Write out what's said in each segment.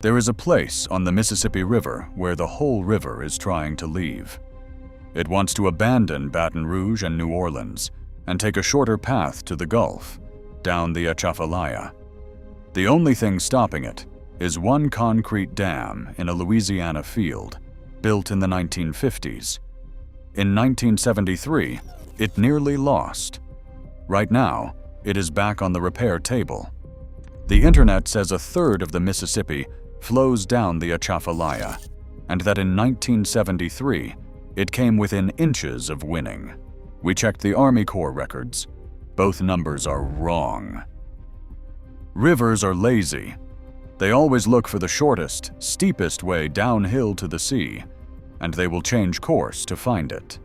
There is a place on the Mississippi River where the whole river is trying to leave. It wants to abandon Baton Rouge and New Orleans and take a shorter path to the Gulf, down the Atchafalaya. The only thing stopping it is one concrete dam in a Louisiana field, built in the 1950s. In 1973, it nearly lost. Right now, it is back on the repair table. The internet says a third of the Mississippi flows down the Atchafalaya, and that in 1973, it came within inches of winning. We checked the Army Corps records. Both numbers are wrong. Rivers are lazy. They always look for the shortest, steepest way downhill to the sea, and they will change course to find it.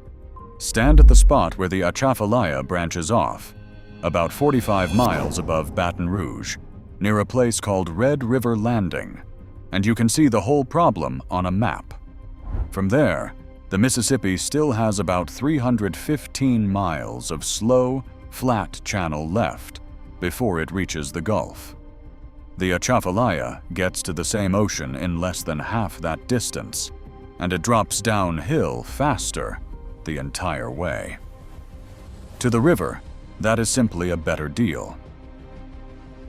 Stand at the spot where the Atchafalaya branches off, about 45 miles above Baton Rouge, near a place called Red River Landing, and you can see the whole problem on a map. From there, the Mississippi still has about 315 miles of slow, flat channel left before it reaches the Gulf. The Atchafalaya gets to the same ocean in less than half that distance, and it drops downhill faster the entire way. To the river, that is simply a better deal.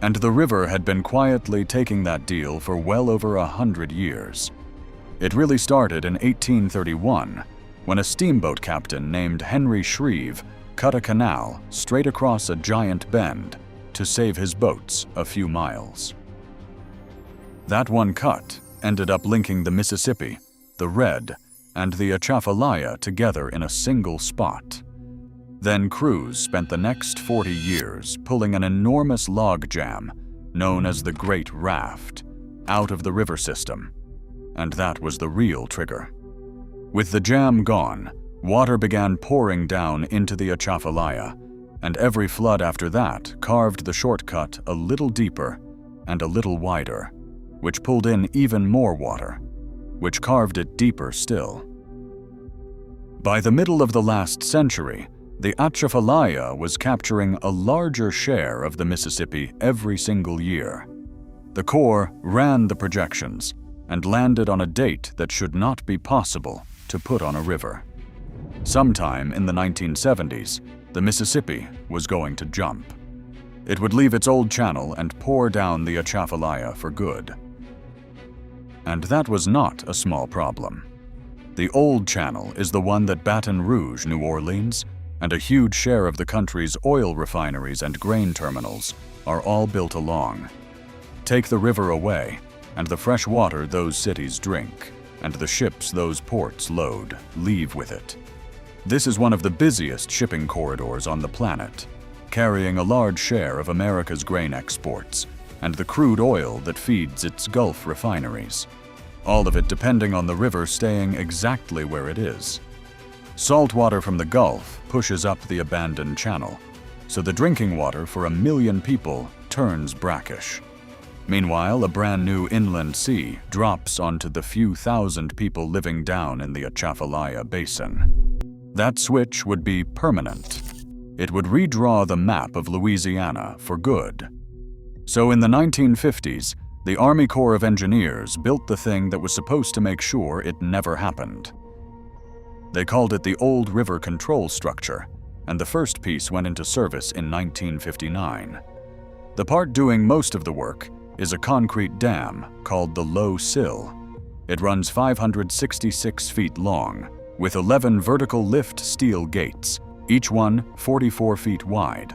And the river had been quietly taking that deal for well over 100 years. It really started in 1831, when a steamboat captain named Henry Shreve cut a canal straight across a giant bend to save his boats a few miles. That one cut ended up linking the Mississippi, the Red, and the Atchafalaya together in a single spot. Then crews spent the next 40 years pulling an enormous log jam, known as the Great Raft, out of the river system, and that was the real trigger. With the jam gone, water began pouring down into the Atchafalaya, and every flood after that carved the shortcut a little deeper and a little wider, which pulled in even more water, which carved it deeper still. By the middle of the last century, the Atchafalaya was capturing a larger share of the Mississippi every single year. The Corps ran the projections and landed on a date that should not be possible to put on a river. Sometime in the 1970s, the Mississippi was going to jump. It would leave its old channel and pour down the Atchafalaya for good. And that was not a small problem. The old channel is the one that Baton Rouge, New Orleans, and a huge share of the country's oil refineries and grain terminals are all built along. Take the river away, and the fresh water those cities drink, and the ships those ports load, leave with it. This is one of the busiest shipping corridors on the planet, carrying a large share of America's grain exports and the crude oil that feeds its Gulf refineries, all of it depending on the river staying exactly where it is. Salt water from the Gulf pushes up the abandoned channel, so the drinking water for 1 million people turns brackish. Meanwhile, a brand new inland sea drops onto the few thousand people living down in the Atchafalaya Basin. That switch would be permanent. It would redraw the map of Louisiana for good. So in the 1950s, the Army Corps of Engineers built the thing that was supposed to make sure it never happened. They called it the Old River Control Structure, and the first piece went into service in 1959. The part doing most of the work is a concrete dam called the Low Sill. It runs 566 feet long, with 11 vertical lift steel gates, each one 44 feet wide,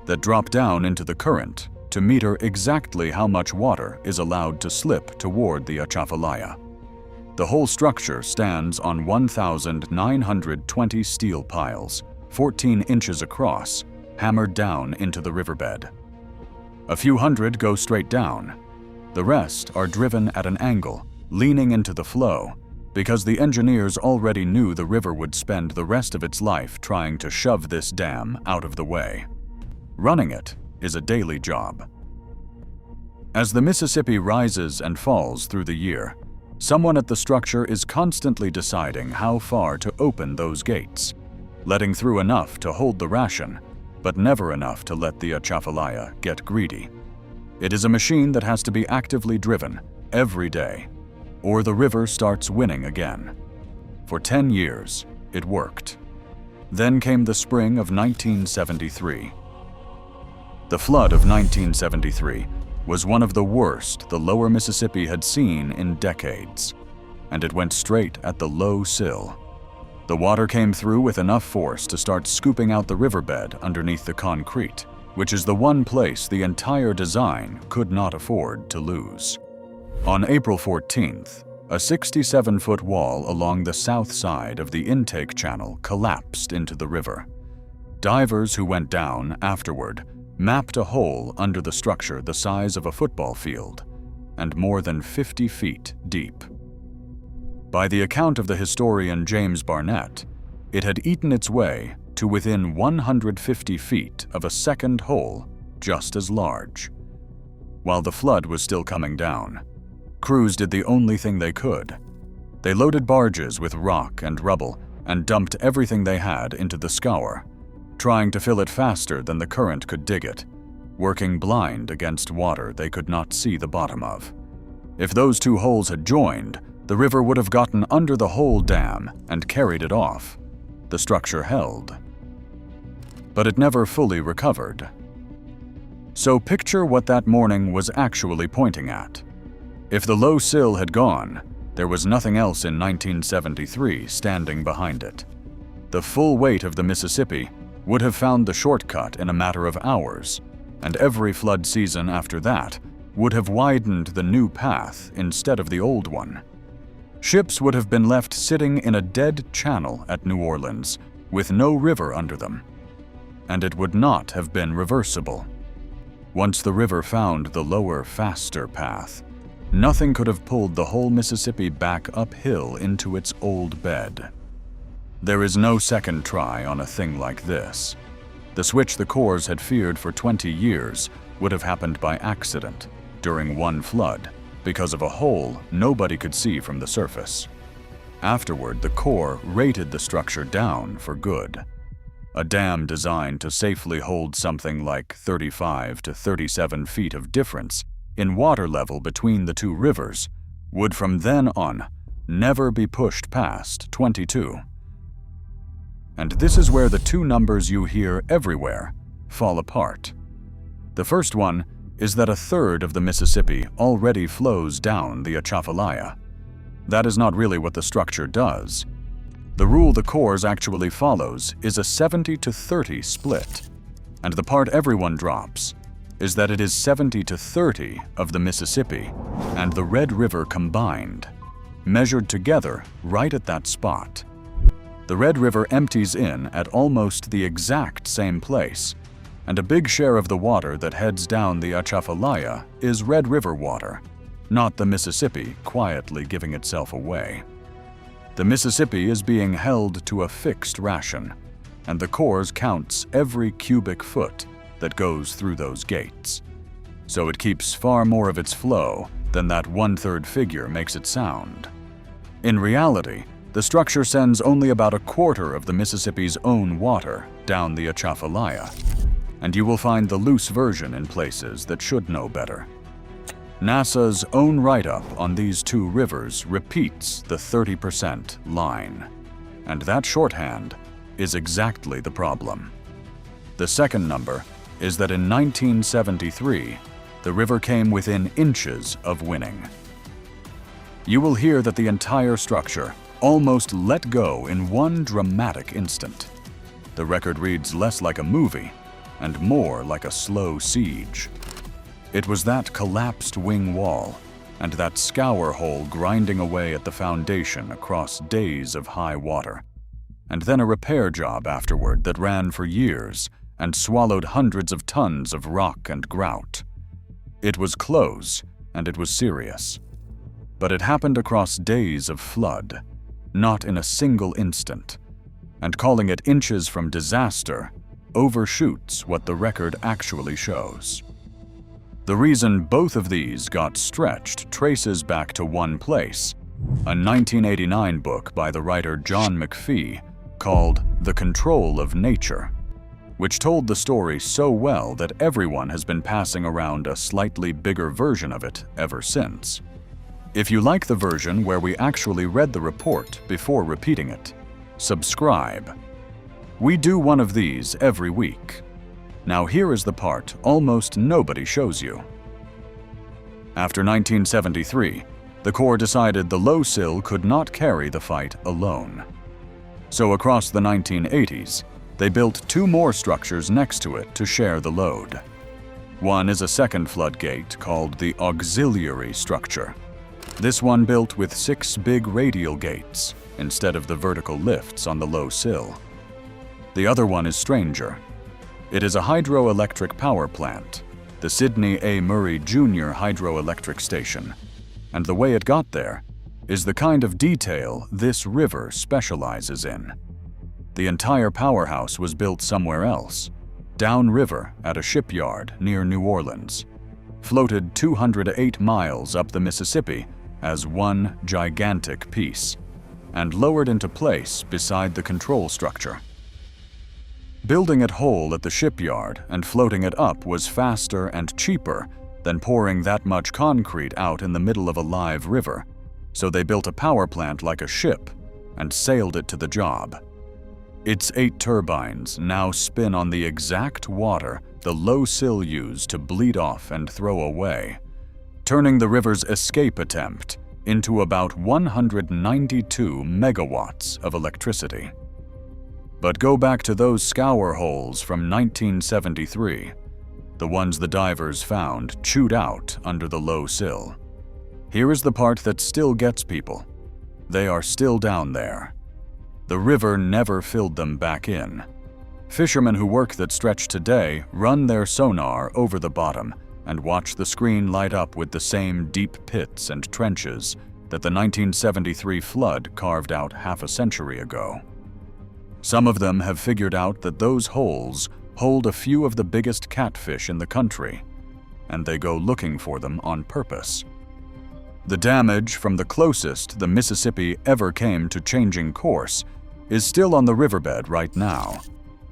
that drop down into the current to meter exactly how much water is allowed to slip toward the Atchafalaya. The whole structure stands on 1,920 steel piles, 14 inches across, hammered down into the riverbed. A few hundred go straight down. The rest are driven at an angle, leaning into the flow, because the engineers already knew the river would spend the rest of its life trying to shove this dam out of the way. Running it is a daily job. As the Mississippi rises and falls through the year, someone at the structure is constantly deciding how far to open those gates, letting through enough to hold the ration, but never enough to let the Atchafalaya get greedy. It is a machine that has to be actively driven every day, or the river starts winning again. For 10 years, it worked. Then came the spring of 1973. The flood of 1973 was one of the worst the lower Mississippi had seen in decades, and it went straight at the Low Sill. The water came through with enough force to start scooping out the riverbed underneath the concrete, which is the one place the entire design could not afford to lose. On April 14th, a 67-foot wall along the south side of the intake channel collapsed into the river. Divers who went down afterward mapped a hole under the structure the size of a football field and more than 50 feet deep. By the account of the historian James Barnett, it had eaten its way to within 150 feet of a second hole just as large. While the flood was still coming down, crews did the only thing they could. They loaded barges with rock and rubble and dumped everything they had into the scour, trying to fill it faster than the current could dig it, working blind against water they could not see the bottom of. If those two holes had joined, the river would have gotten under the whole dam and carried it off. The structure held. But it never fully recovered. So picture what that morning was actually pointing at. If the Low Sill had gone, there was nothing else in 1973 standing behind it. The full weight of the Mississippi would have found the shortcut in a matter of hours, and every flood season after that would have widened the new path instead of the old one. Ships would have been left sitting in a dead channel at New Orleans with no river under them, and it would not have been reversible. Once the river found the lower, faster path, nothing could have pulled the whole Mississippi back uphill into its old bed. There is no second try on a thing like this. The switch the Corps had feared for 20 years would have happened by accident during one flood because of a hole nobody could see from the surface. Afterward, the Corps rated the structure down for good. A dam designed to safely hold something like 35 to 37 feet of difference in water level between the two rivers would from then on never be pushed past 22. And this is where the two numbers you hear everywhere fall apart. The first one is that a third of the Mississippi already flows down the Atchafalaya. That is not really what the structure does. The rule the Corps actually follows is a 70 to 30 split, and the part everyone drops is that it is 70 to 30 of the Mississippi and the Red River combined, measured together right at that spot. The Red River empties in at almost the exact same place, and a big share of the water that heads down the Atchafalaya is Red River water, not the Mississippi quietly giving itself away. The Mississippi is being held to a fixed ration, and the Corps counts every cubic foot that goes through those gates. So it keeps far more of its flow than that one-third figure makes it sound. In reality, the structure sends only about a quarter of the Mississippi's own water down the Atchafalaya, and you will find the loose version in places that should know better. NASA's own write-up on these two rivers repeats the 30% line, and that shorthand is exactly the problem. The second number is that in 1973, the river came within inches of winning. You will hear that the entire structure almost let go in one dramatic instant. The record reads less like a movie and more like a slow siege. It was that collapsed wing wall and that scour hole grinding away at the foundation across days of high water, and then a repair job afterward that ran for years and swallowed hundreds of tons of rock and grout. It was close and it was serious, but it happened across days of flood, not in a single instant, and calling it inches from disaster overshoots what the record actually shows. The reason both of these got stretched traces back to one place, a 1989 book by the writer John McPhee called The Control of Nature, which told the story so well that everyone has been passing around a slightly bigger version of it ever since. If you like the version where we actually read the report before repeating it, subscribe. We do one of these every week. Now here is the part almost nobody shows you. After 1973, the Corps decided the Low Sill could not carry the fight alone. So across the 1980s, they built 2 more structures next to it to share the load. One is a second floodgate called the auxiliary structure. This one built with 6 big radial gates instead of the vertical lifts on the Low Sill. The other one is stranger. It is a hydroelectric power plant, the Sidney A. Murray Jr. Hydroelectric Station, and the way it got there is the kind of detail this river specializes in. The entire powerhouse was built somewhere else, downriver at a shipyard near New Orleans, floated 208 miles up the Mississippi as one gigantic piece, and lowered into place beside the control structure. Building it whole at the shipyard and floating it up was faster and cheaper than pouring that much concrete out in the middle of a live river, so they built a power plant like a ship and sailed it to the job. Its 8 turbines now spin on the exact water the Low Sill used to bleed off and throw away, turning the river's escape attempt into about 192 megawatts of electricity. But go back to those scour holes from 1973, the ones the divers found chewed out under the Low Sill. Here is the part that still gets people. They are still down there. The river never filled them back in. Fishermen who work that stretch today run their sonar over the bottom and watch the screen light up with the same deep pits and trenches that the 1973 flood carved out half a century ago. Some of them have figured out that those holes hold a few of the biggest catfish in the country, and they go looking for them on purpose. The damage from the closest the Mississippi ever came to changing course is still on the riverbed right now,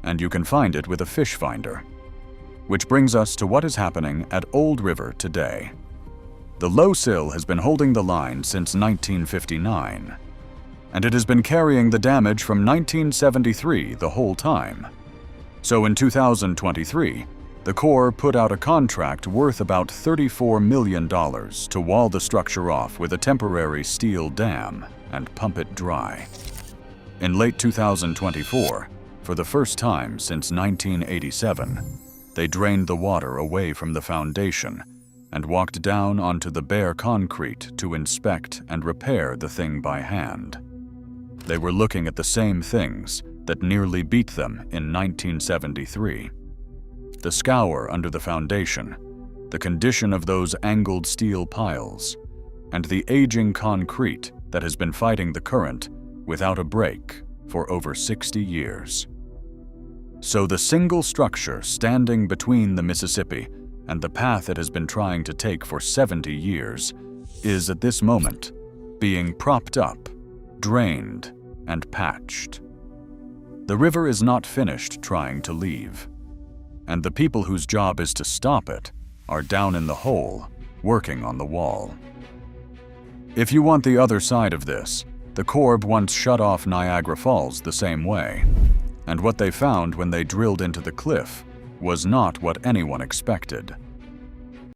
and you can find it with a fish finder. Which brings us to what is happening at Old River today. The Low Sill has been holding the line since 1959, and it has been carrying the damage from 1973 the whole time. So in 2023, the Corps put out a contract worth about $34 million to wall the structure off with a temporary steel dam and pump it dry. In late 2024, for the first time since 1987, they drained the water away from the foundation and walked down onto the bare concrete to inspect and repair the thing by hand. They were looking at the same things that nearly beat them in 1973. The scour under the foundation, the condition of those angled steel piles, and the aging concrete that has been fighting the current without a break for over 60 years. So the single structure standing between the Mississippi and the path it has been trying to take for 70 years is at this moment being propped up, drained, and patched. The river is not finished trying to leave, and the people whose job is to stop it are down in the hole, working on the wall. If you want the other side of this, the Corps once shut off Niagara Falls the same way, and what they found when they drilled into the cliff was not what anyone expected.